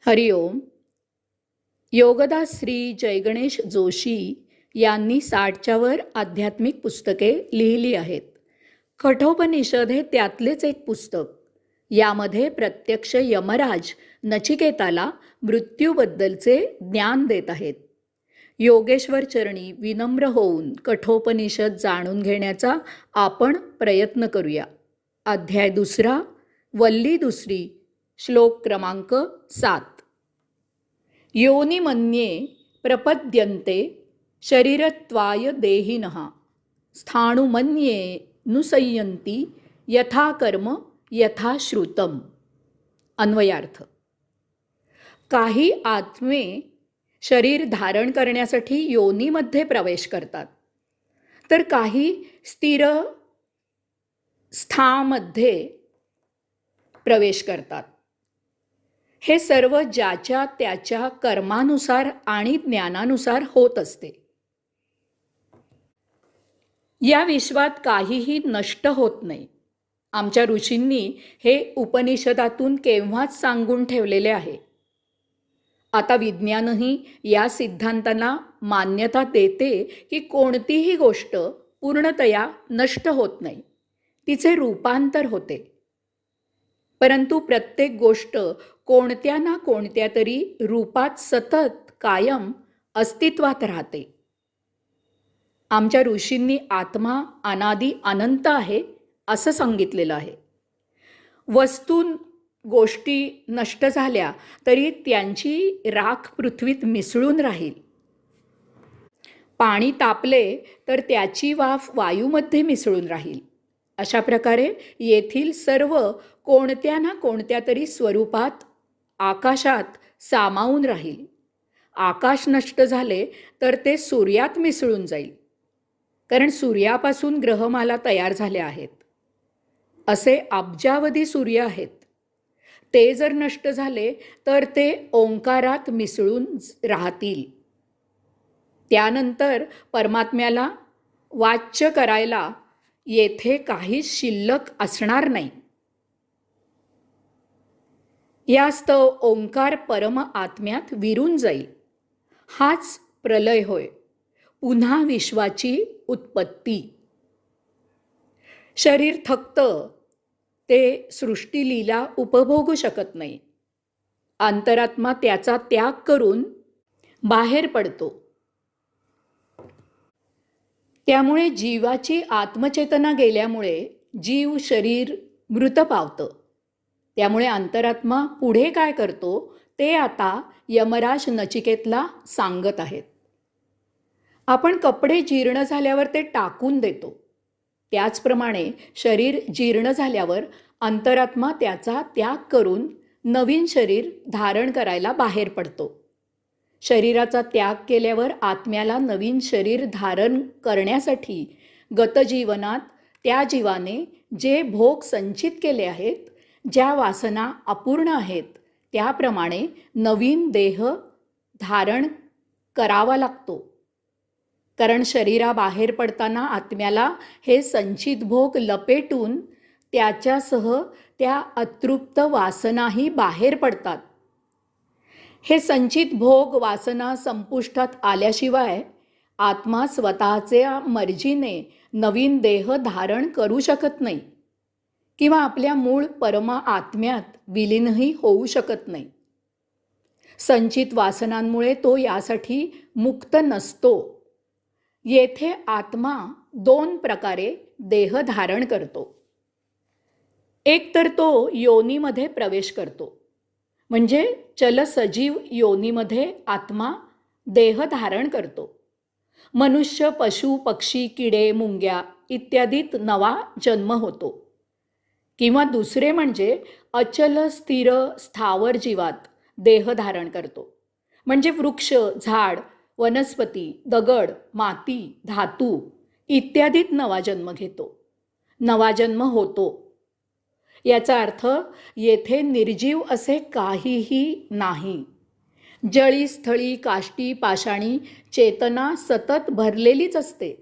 हरिओम. योगदास श्री जयगणेश जोशी यांनी 60च्या वर आध्यात्मिक पुस्तके लिहिली आहेत. कठोपनिषद हे त्यातलेच एक पुस्तक. यामध्ये प्रत्यक्ष यमराज नचिकेताला मृत्यूबद्दलचे ज्ञान देत आहेत. योगेश्वर चरणी विनम्र होऊन कठोपनिषद जाणून घेण्याचा आपण प्रयत्न करूया. अध्याय 2, वल्ली 2, श्लोक क्रमांक 7. योनिमन्ये प्रपद्यन्ते शरीरत्वाय देहिनः स्थाणुमन्ये नुसयन्ति यथा कर्म यथा श्रुतम. अन्वयार्थ: काही आत्मे शरीर धारण करण्यासाठी योनीमध्ये प्रवेश करतात, तर काही स्थिर स्थामध्ये प्रवेश करतात. हे सर्व ज्याच्या त्याच्या कर्मानुसार आणि ज्ञानानुसार होत असते. या विश्वात काहीही नष्ट होत नाही. आमच्या ऋषींनी हे उपनिषदातून केव्हाच सांगून ठेवलेले आहे. आता विज्ञानही या सिद्धांतांना मान्यता देते की कोणतीही गोष्ट पूर्णतया नष्ट होत नाही, तिचे रूपांतर होते. परंतु प्रत्येक गोष्ट कोणत्या ना कोणत्या तरी रूपात सतत कायम अस्तित्वात राहते. आमच्या ऋषींनी आत्मा अनादी अनंत आहे असं सांगितलेलं आहे. वस्तू गोष्टी नष्ट झाल्या तरी त्यांची राख पृथ्वीत मिसळून राहील. पाणी तापले तर त्याची वाफ वायूमध्ये मिसळून राहील. अशा प्रकारे येथील सर्व कोणत्या ना कोणत्या तरी स्वरूपात आकाशात सामावून राहील. आकाश नष्ट झाले तर ते सूर्यात मिसळून जाईल, कारण सूर्यापासून ग्रहमाला तयार झाल्या आहेत. असे अब्जावधी सूर्य आहेत. ते जर नष्ट झाले तर ते ओंकारात मिसळून राहतील. त्यानंतर परमात्म्याला वाच्य करायला येथे काही शिल्लक असणार नाही. यास्तव ओंकार परम आत्म्यात विरून जाईल. हाच प्रलय होय, पुन्हा विश्वाची उत्पत्ती. शरीर थकतं, ते सृष्टीलीला उपभोगू शकत नाही. अंतरात्मा त्याचा त्याग करून बाहेर पडतो. त्यामुळे जीवाची आत्मचेतना गेल्यामुळे जीव शरीर मृत पावतं. त्यामुळे अंतरात्मा पुढे काय करतो ते आता यमराज नचिकेतला सांगत आहेत. आपण कपडे जीर्ण झाल्यावर ते टाकून देतो. त्याचप्रमाणे शरीर जीर्ण झाल्यावर अंतरात्मा त्याचा त्याग करून नवीन शरीर धारण करायला बाहेर पडतो. शरीराचा त्याग केल्यावर आत्म्याला नवीन शरीर धारण करण्यासाठी गतजीवनात त्या जीवाने जे भोग संचित केले आहेत, ज्या वासना अपूर्ण आहेत, त्याप्रमाणे नवीन देह धारण करावा लागतो. कारण शरीराबाहेर पडताना आत्म्याला हे संचित भोग लपेटून त्याच्यासह त्या अतृप्त वासनाही बाहेर पडतात. हे संचित भोग वासना संपुष्टात आल्याशिवाय आत्मा स्वतःच्या मर्जीने नवीन देह धारण करू शकत नाही किंवा आपल्या मूळ परमा आत्म्यात विलीनही होऊ शकत नाही. संचित वासनांमुळे तो यासाठी मुक्त नसतो. येथे आत्मा 2 प्रकारे देह धारण करतो. एक तर तो योनीमध्ये प्रवेश करतो, म्हणजे चल सजीव योनीमध्ये आत्मा देह धारण करतो. मनुष्य, पशु, पक्षी, किडे, मुंग्या इत्यादीत नवा जन्म होतो. किंवा दुसरे म्हणजे अचल स्थिर स्थावर जीवात देह धारण करतो, म्हणजे वृक्ष, झाड, वनस्पती, दगड, माती, धातू इत्यादीत नवा जन्म घेतो, नवा जन्म होतो. याचा अर्थ येथे निर्जीव असे काहीही नाही. जळी, स्थळी, काष्टी, पाषाणी चेतना सतत भरलेलीच असते.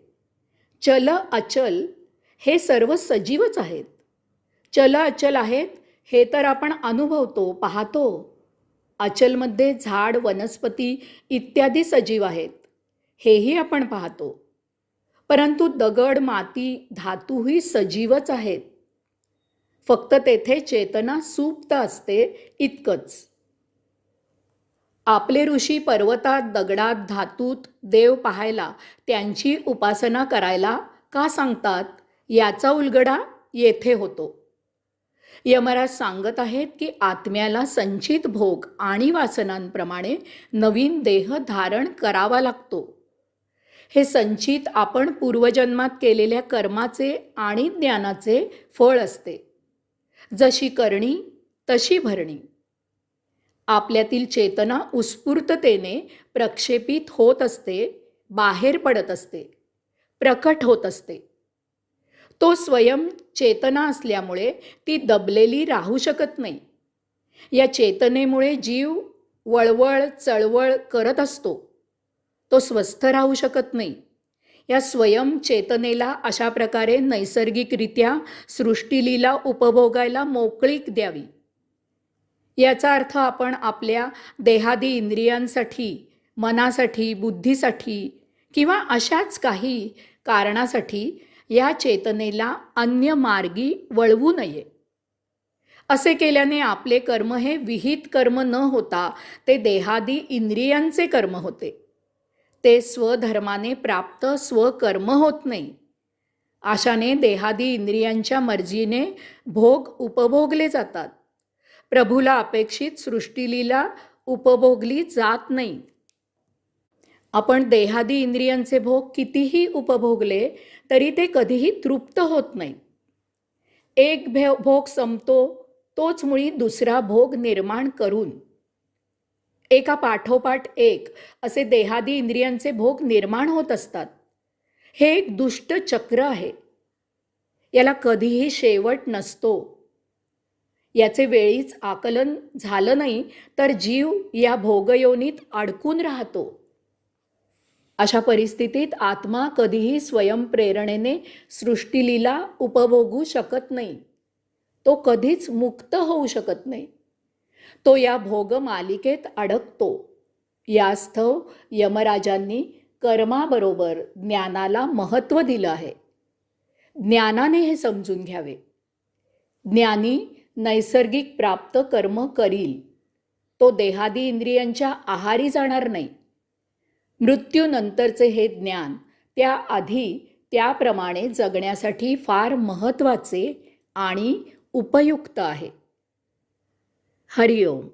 चल अचल हे सर्व सजीवच आहेत. चल अचल आहेत हे तर आपण अनुभवतो, पाहतो. अचलमध्ये झाड, वनस्पती इत्यादी सजीव आहेत, हेही आपण पाहतो. परंतु दगड, माती, धातूही सजीवच आहेत. फक्त तेथे चेतना सुप्त असते इतकंच. आपले ऋषी पर्वतात, दगडात, धातूत देव पाहायला, त्यांची उपासना करायला का सांगतात, याचा उलगडा येथे होतो. यमराज सांगत आहेत की आत्म्याला संचित भोग आणि वासनांप्रमाणे नवीन देह धारण करावा लागतो. हे संचित आपण पूर्वजन्मात केलेल्या कर्माचे आणि ज्ञानाचे फळ असते. जशी करणी तशी भरणी. आपल्यातील चेतना उत्स्फूर्ततेने प्रक्षेपित होत असते, बाहेर पडत असते, प्रकट होत असते. तो स्वयं चेतना असल्यामुळे ती दबलेली राहू शकत नाही. या चेतनेमुळे जीव वळवळ चळवळ करत असतो. तो स्वस्थ राहू शकत नाही. या स्वयं चेतनेला अशा प्रकारे नैसर्गिकरित्या सृष्टीलीला उपभोगायला मोकळीक द्यावी. याचा अर्थ आपण आपल्या देहादी इंद्रियांसाठी, मनासाठी, बुद्धीसाठी किंवा अशाच काही कारणासाठी या चेतनेला अन्य मार्गी वळवू नये. असे केल्याने आपले कर्म हे विहित कर्म न होता ते देहादी इंद्रियांचे कर्म होते. ते स्वधर्माने प्राप्त स्वकर्म होत नाही. अशाने देहादी इंद्रियांच्या मर्जीने भोग उपभोगले जातात. प्रभूला अपेक्षित सृष्टीलीला उपभोगली जात नाही. आपण देहादी इंद्रियांचे भोग कितीही उपभोगले तरी ते कधीही तृप्त होत नाही. एक भोग संपतो तोच मुळी दुसरा भोग निर्माण करून एका पाठोपाठ एक असे देहादी इंद्रियांचे भोग निर्माण होत असतात. हे एक दुष्ट चक्र आहे. याला कधीही शेवट नसतो. याचे वेळीच आकलन झालं नाही तर जीव या भोगयोनीत अडकून राहतो. अशा परिस्थितीत आत्मा कधीही स्वयंप्रेरणेने सृष्टीलीला उपभोगू शकत नाही. तो कधीच मुक्त होऊ शकत नाही. तो या भोग मालिकेत अडकतो. यास्तव यमराजांनी कर्माबरोबर ज्ञानाला महत्त्व दिलं आहे. ज्ञानाने हे समजून घ्यावे. ज्ञानी नैसर्गिक प्राप्त कर्म करील. तो देहादी इंद्रियांच्या आहारी जाणार नाही. मृत्यूनंतरचे हे ज्ञान त्याआधी त्याप्रमाणे जगण्यासाठी फार महत्त्वाचे आणि उपयुक्त आहे. हरिओम.